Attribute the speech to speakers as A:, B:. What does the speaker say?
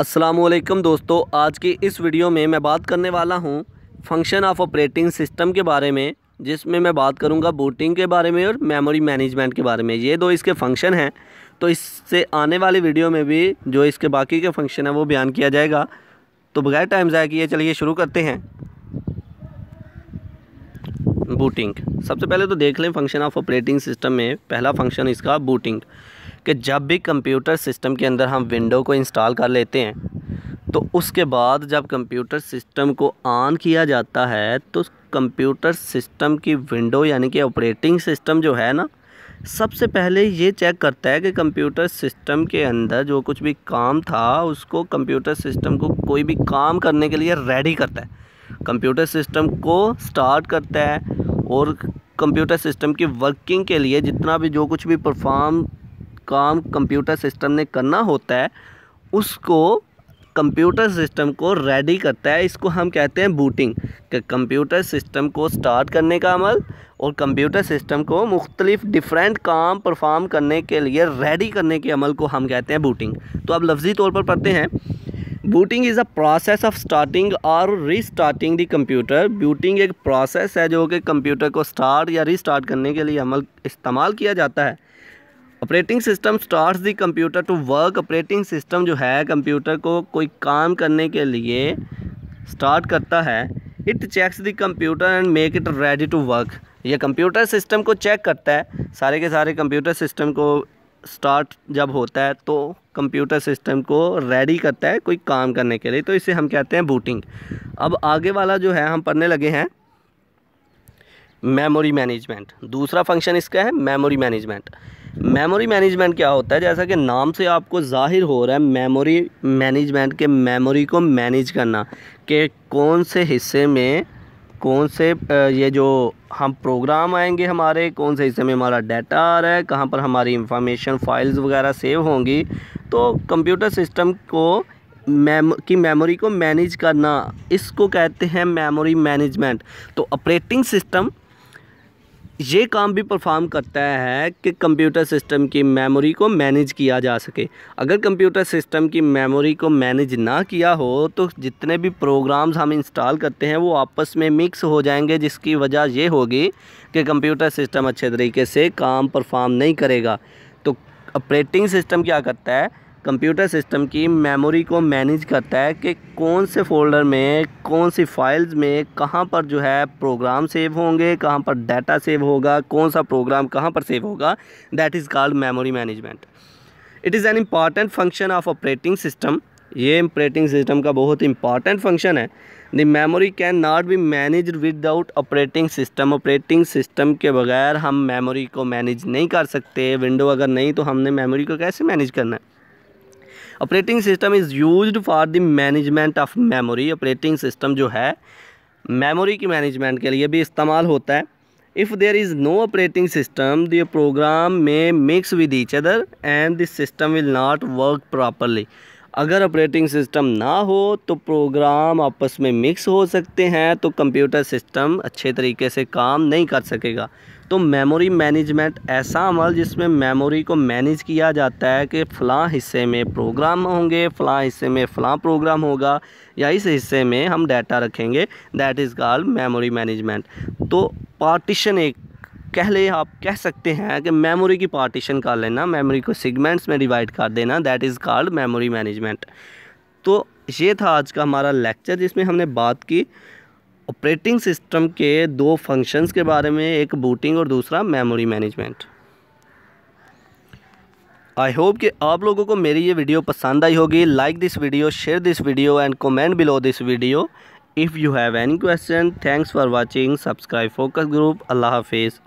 A: अस्सलामुअलैकुम दोस्तों, आज की इस वीडियो में मैं बात करने वाला हूं फंक्शन ऑफ ऑपरेटिंग सिस्टम के बारे में, जिसमें मैं बात करूंगा बूटिंग के बारे में और मेमोरी मैनेजमेंट के बारे में। ये दो इसके फंक्शन हैं, तो इससे आने वाली वीडियो में भी जो इसके बाकी के फंक्शन हैं वो बयान किया जाएगा। तो बगैर टाइम ज़ाया किए चलिए शुरू करते हैं। बूटिंग, सबसे पहले तो देख लें फंक्शन ऑफ ऑपरेटिंग सिस्टम में पहला फंक्शन इसका बूटिंग, कि जब भी कंप्यूटर सिस्टम के अंदर हम विंडो को इंस्टॉल कर लेते हैं तो उसके बाद जब कंप्यूटर सिस्टम को ऑन किया जाता है तो कंप्यूटर सिस्टम की विंडो यानी कि ऑपरेटिंग सिस्टम जो है ना, सबसे पहले ये चेक करता है कि कंप्यूटर सिस्टम के अंदर जो कुछ भी काम था उसको कंप्यूटर सिस्टम को कोई भी काम करने के लिए रेडी करता है, कंप्यूटर सिस्टम को स्टार्ट करता है और कंप्यूटर सिस्टम की वर्किंग के लिए जितना भी जो कुछ भी परफॉर्म काम कंप्यूटर सिस्टम ने करना होता है उसको कंप्यूटर सिस्टम को रेडी करता है। इसको हम कहते हैं बूटिंग, कि कंप्यूटर सिस्टम को स्टार्ट करने का अमल और कंप्यूटर सिस्टम को मुख्तलिफ डिफरेंट काम परफॉर्म करने के लिए रेडी करने के अमल को हम कहते हैं बूटिंग। तो अब लफ्ज़ी तौर पर पढ़ते हैं। Booting is a process of starting और रीस्टार्टिंग द कंप्यूटर। बूटिंग एक प्रोसेस है जो कि कंप्यूटर को स्टार्ट या रीस्टार्ट करने के लिए अमल इस्तेमाल किया जाता है। Operating system starts the computer to work. Operating system जो है कंप्यूटर को कोई काम करने के लिए स्टार्ट करता है। It checks the computer and make it ready to work. यह कंप्यूटर सिस्टम को चेक करता है, सारे के सारे कंप्यूटर सिस्टम को स्टार्ट जब होता है तो कंप्यूटर सिस्टम को रेडी करता है कोई काम करने के लिए, तो इसे हम कहते हैं बूटिंग। अब आगे वाला जो है हम पढ़ने लगे हैं मेमोरी मैनेजमेंट। दूसरा फंक्शन इसका है मेमोरी मैनेजमेंट। मेमोरी मैनेजमेंट क्या होता है, जैसा कि नाम से आपको ज़ाहिर हो रहा है मेमोरी मैनेजमेंट के मेमोरी को मैनेज करना, कि कौन से हिस्से में कौन से ये जो हम प्रोग्राम आएंगे हमारे, कौन से हिस्से में हमारा डाटा आ रहा है, कहाँ पर हमारी इंफॉर्मेशन फाइल्स वगैरह सेव होंगी। तो कंप्यूटर सिस्टम को की मेमोरी को मैनेज करना, इसको कहते हैं मेमोरी मैनेजमेंट। तो ऑपरेटिंग सिस्टम ये काम भी परफॉर्म करता है कि कंप्यूटर सिस्टम की मेमोरी को मैनेज किया जा सके। अगर कंप्यूटर सिस्टम की मेमोरी को मैनेज ना किया हो तो जितने भी प्रोग्राम्स हम इंस्टॉल करते हैं वो आपस में मिक्स हो जाएंगे, जिसकी वजह ये होगी कि कंप्यूटर सिस्टम अच्छे तरीके से काम परफॉर्म नहीं करेगा। तो ऑपरेटिंग सिस्टम क्या करता है, कंप्यूटर सिस्टम की मेमोरी को मैनेज करता है कि कौन से फ़ोल्डर में, कौन सी फाइल्स में, कहाँ पर जो है प्रोग्राम सेव होंगे, कहाँ पर डाटा सेव होगा, कौन सा प्रोग्राम कहाँ पर सेव होगा। That is called memory management. It is an important function of operating system. ये ऑपरेटिंग सिस्टम का बहुत इंपॉर्टेंट फंक्शन है। The memory can not be manage without operating system. Operating system के बगैर हम मेमोरी को मैनेज नहीं कर सकते। विंडो अगर नहीं तो हमने मेमोरी को कैसे मैनेज करना है। Operating system is used for the management of memory. Operating system जो है मेमोरी की मैनेजमेंट के लिए भी इस्तेमाल होता है। If there is no operating system the program में mix with each other and the system will not work properly. अगर ऑपरेटिंग सिस्टम ना हो तो प्रोग्राम आपस में मिक्स हो सकते हैं, तो कंप्यूटर सिस्टम अच्छे तरीके से काम नहीं कर सकेगा। तो मेमोरी मैनेजमेंट ऐसा अमल जिसमें मेमोरी को मैनेज किया जाता है कि फ़लाँ हिस्से में प्रोग्राम होंगे, फ़लाँ हिस्से में फ़लाँ प्रोग्राम होगा, या इस हिस्से में हम डाटा रखेंगे। That is called memory management. तो पार्टीशन एक आप कह सकते हैं कि मेमोरी की पार्टीशन कर लेना, मेमोरी को सेगमेंट्स में डिवाइड कर देना, that is called memory management. तो ये था आज का हमारा लेक्चर, जिसमें हमने बात की ऑपरेटिंग सिस्टम के दो फंक्शंस के बारे में, एक बूटिंग और दूसरा मेमोरी मैनेजमेंट। आई होप कि आप लोगों को मेरी ये वीडियो पसंद आई होगी। Like this video, share this video and comment below this video. If you have any question, thanks for watching. Subscribe focus group. अल्लाह हाफिज़।